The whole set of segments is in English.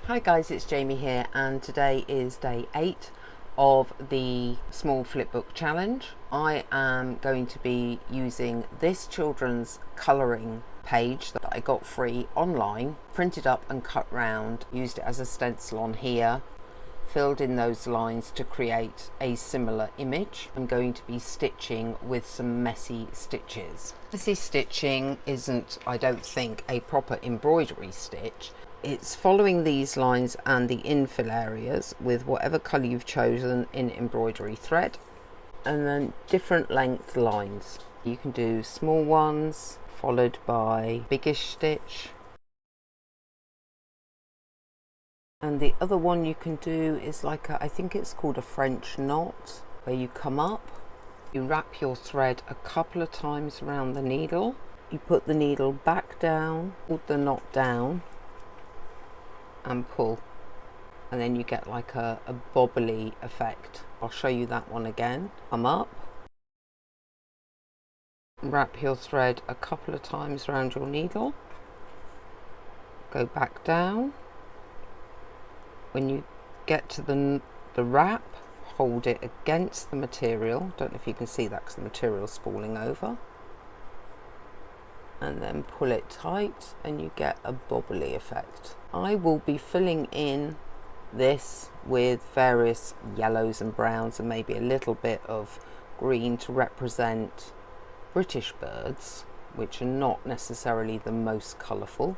Hi guys, it's Jamie here, and today is day 8 of the small flipbook challenge. I am going to be using this children's colouring page that I got free online, printed up and cut round, used it as a stencil on here, filled in those lines to create a similar image. I'm going to be stitching with some messy stitches. Messy stitching isn't, I don't think, a proper embroidery stitch. It's following these lines and the infill areas with whatever colour you've chosen in embroidery thread, and then different length lines. You can do small ones followed by biggish stitch, and the other one you can do is like I think it's called a French knot, where you come up, you wrap your thread a couple of times around the needle, you put the needle back down, pull the knot down and pull, and then you get like a bobbly effect. I'll show you that one again. Come up, wrap your thread a couple of times around your needle, go back down. When you get to the wrap, hold it against the material. Don't know if you can see that because the material's falling over, and then pull it tight and you get a bobbly effect. I will be filling in this with various yellows and browns and maybe a little bit of green to represent British birds, which are not necessarily the most colourful.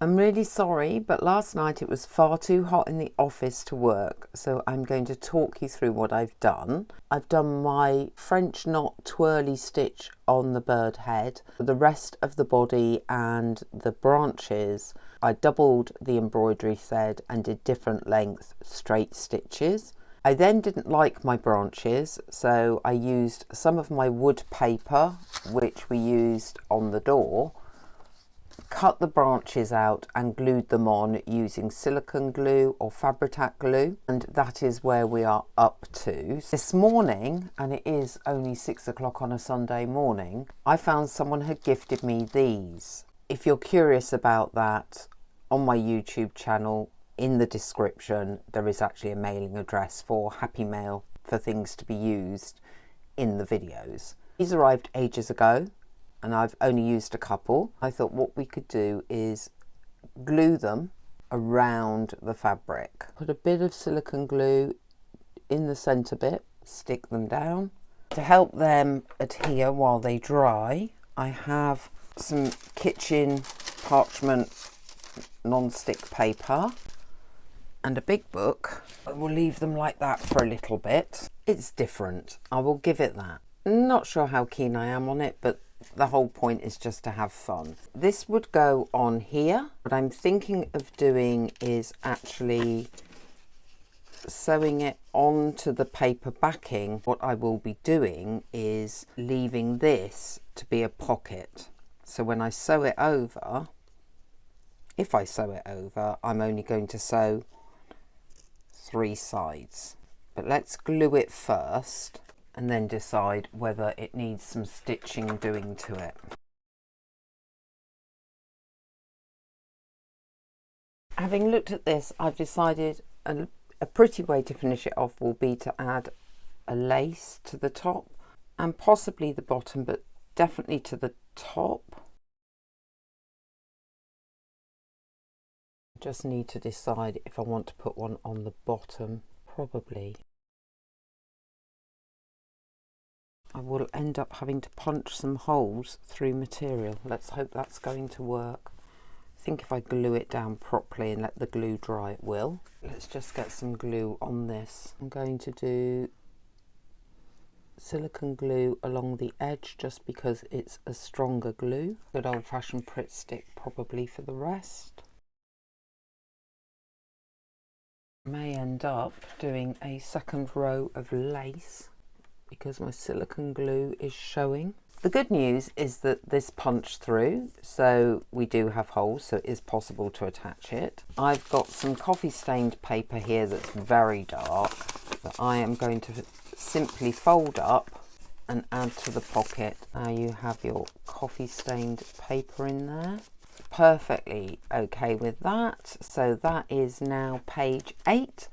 I'm really sorry, but last night it was far too hot in the office to work, so I'm going to talk you through what I've done. I've done my French knot twirly stitch on the bird head. For the rest of the body and the branches, I doubled the embroidery thread and did different length straight stitches. I then didn't like my branches, so I used some of my wood paper, which we used on the door, cut the branches out and glued them on using silicone glue or Fabri-Tac glue, and that is where we are up to. This morning, and it is only 6 o'clock on a Sunday morning, I found someone had gifted me these. If you're curious about that, on my YouTube channel, in the description, there is actually a mailing address for Happy Mail for things to be used in the videos. These arrived ages ago, and I've only used a couple. I thought what we could do is glue them around the fabric. Put a bit of silicone glue in the centre bit, stick them down. To help them adhere while they dry, I have some kitchen parchment non-stick paper and a big book. I will leave them like that for a little bit. It's different, I will give it that. Not sure how keen I am on it, but the whole point is just to have fun. This would go on here. What I'm thinking of doing is actually sewing it onto the paper backing. What I will be doing is leaving this to be a pocket. So when I sew it over, if I sew it over, I'm only going to sew 3 sides. But let's glue it first and then decide whether it needs some stitching doing to it. Having looked at this, I've decided a pretty way to finish it off will be to add a lace to the top and possibly the bottom, but definitely to the top. Just need to decide if I want to put one on the bottom, probably. I will end up having to punch some holes through material. Let's hope that's going to work. I think if I glue it down properly and let the glue dry, it will. Let's just get some glue on this. I'm going to do silicone glue along the edge just because it's a stronger glue. Good old-fashioned Pritt stick probably for the rest. I may end up doing a second row of lace because my silicone glue is showing. The good news is that this punched through, so we do have holes, so it is possible to attach it. I've got some coffee stained paper here that's very dark that I am going to simply fold up and add to the pocket. Now you have your coffee stained paper in there. perfectly okay with that. So that is now page 8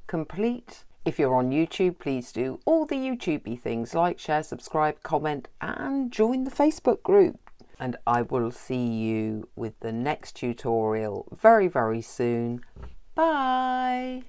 complete. If you're on YouTube, please do all the YouTubey things, like, share, subscribe, comment, and join the Facebook group. And I will see you with the next tutorial very, very soon. Bye.